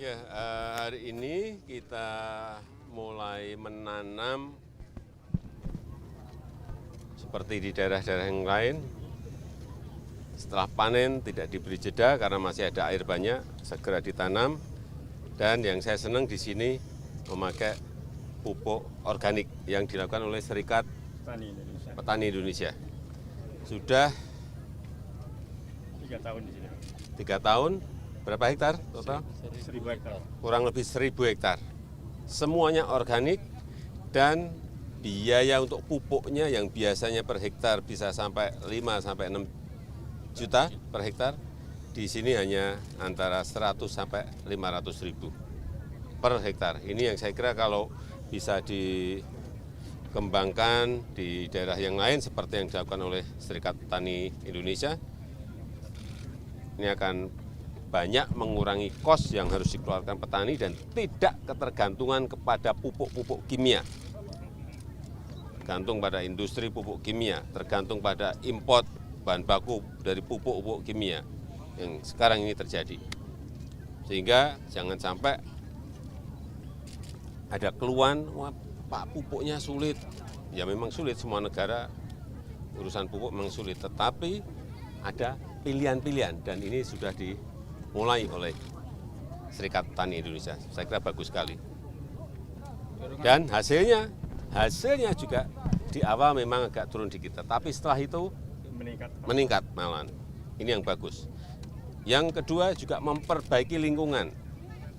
Ya, hari ini kita mulai menanam seperti di daerah-daerah yang lain. Setelah panen tidak diberi jeda karena masih ada air banyak, segera ditanam. Dan yang saya senang di sini memakai pupuk organik yang dilakukan oleh Serikat Petani Indonesia. Sudah 3 tahun di sini. 3 tahun, berapa hektar total? 1.000 hektar. Kurang lebih 1.000 hektar. Semuanya organik dan biaya untuk pupuknya yang biasanya per hektar bisa sampai 5 sampai 6 juta per hektar, di sini hanya antara 100 sampai 500 ribu per hektar. Ini yang saya kira kalau bisa dikembangkan di daerah yang lain seperti yang dilakukan oleh Serikat Petani Indonesia, ini akan banyak mengurangi kos yang harus dikeluarkan petani dan tidak ketergantungan kepada pupuk-pupuk kimia. Tergantung pada industri pupuk kimia, tergantung pada import bahan baku dari pupuk-pupuk kimia yang sekarang ini terjadi. Sehingga jangan sampai ada keluhan, wah Pak pupuknya sulit. Ya memang sulit, semua negara urusan pupuk memang sulit, tetapi ada pilihan-pilihan dan ini sudah dimulai oleh Serikat Petani Indonesia. Saya kira bagus sekali. Dan hasilnya juga di awal memang agak turun dikit, tapi setelah itu meningkat malahan. Ini yang bagus. Yang kedua juga memperbaiki lingkungan.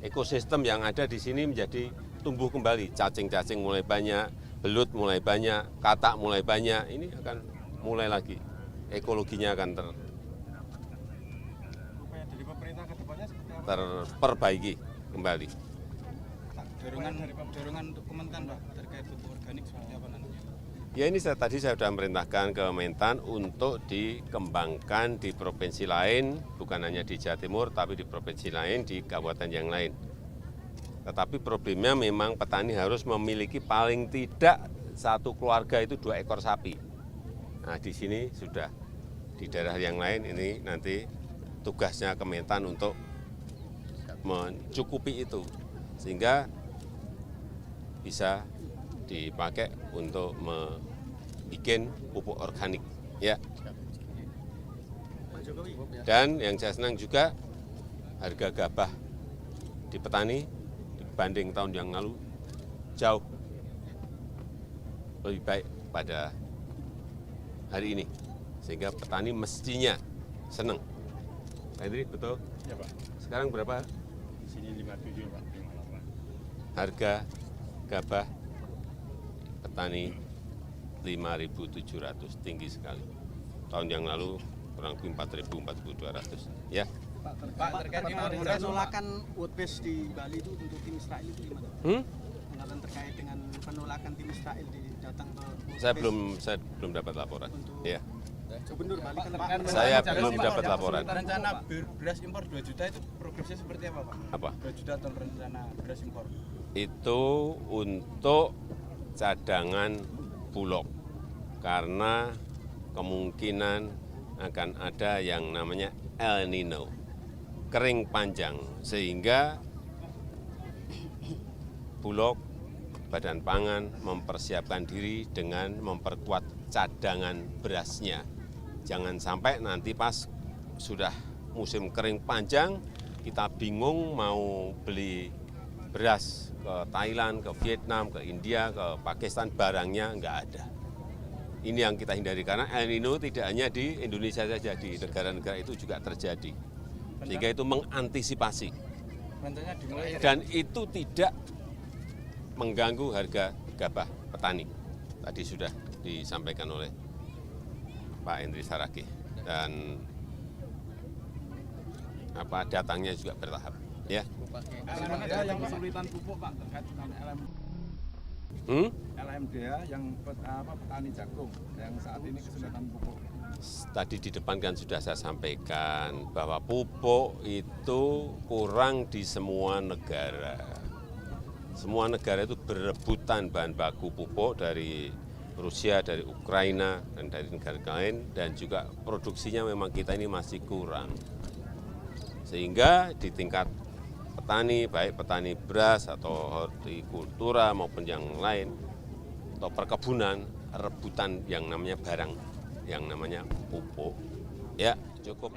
Ekosistem yang ada di sini menjadi tumbuh kembali. Cacing-cacing mulai banyak, belut mulai banyak, katak mulai banyak. Ini akan mulai lagi. Ekologinya akan terperbaiki kembali. Dorongan untuk Kementan Pak terkait pupuk organik seperti apa nanti? Ya ini tadi saya sudah memerintahkan ke Mentan untuk dikembangkan di provinsi lain, bukan hanya di Jawa Timur, tapi di provinsi lain, di kabupaten yang lain. Tetapi problemnya memang petani harus memiliki paling tidak satu keluarga itu 2 ekor sapi. Nah di sini sudah, di daerah yang lain ini nanti tugasnya Kementan untuk mencukupi itu, sehingga bisa dipakai untuk membuat pupuk organik, ya. Dan yang saya senang juga harga gabah di petani dibanding tahun yang lalu jauh lebih baik pada hari ini, sehingga petani mestinya senang. Pak Hendri, betul? Ya Pak. Sekarang berapa Di sini 57 Pak, 58. harga gabah petani? 5.700, tinggi sekali. Tahun yang lalu kurang lebih 4.000, 4.200. Ya. Pak terkait penolakan Woodbase di Bali itu untuk tim Israel itu gimana? Penolakan terkait dengan penolakan tim Israel datang ke Woodbase. Saya belum dapat laporan. Ya. Gubernur Bali kan Pak. Saya belum dapat laporan. Rencana beras impor 2 juta itu progresnya seperti apa Pak? Apa? 2 juta ton rencana beras impor. Itu untuk cadangan Bulog, karena kemungkinan akan ada yang namanya El Nino, kering panjang, sehingga Bulog, Badan Pangan mempersiapkan diri dengan memperkuat cadangan berasnya. Jangan sampai nanti pas sudah musim kering panjang, kita bingung mau beli beras ke Thailand, ke Vietnam, ke India, ke Pakistan, barangnya nggak ada. Ini yang kita hindari, karena El Nino tidak hanya di Indonesia saja, di negara-negara itu juga terjadi. Sehingga itu mengantisipasi. Dan itu tidak mengganggu harga gabah petani. Tadi sudah disampaikan oleh Pak Hendri Saragih. Dan datangnya juga bertahap. Ya. LMDA yang kesulitan pupuk Pak terkait dengan LMDA yang petani jagung yang saat ini kesulitan pupuk. Tadi di depan kan sudah saya sampaikan bahwa pupuk itu kurang di semua negara. Semua negara itu berebutan bahan baku pupuk dari Rusia, dari Ukraina, dan dari negara lain, dan juga produksinya memang kita ini masih kurang. Sehingga di tingkat petani, baik petani beras atau hortikultura maupun yang lain, atau perkebunan, rebutan yang namanya barang, yang namanya pupuk. Ya, cukup.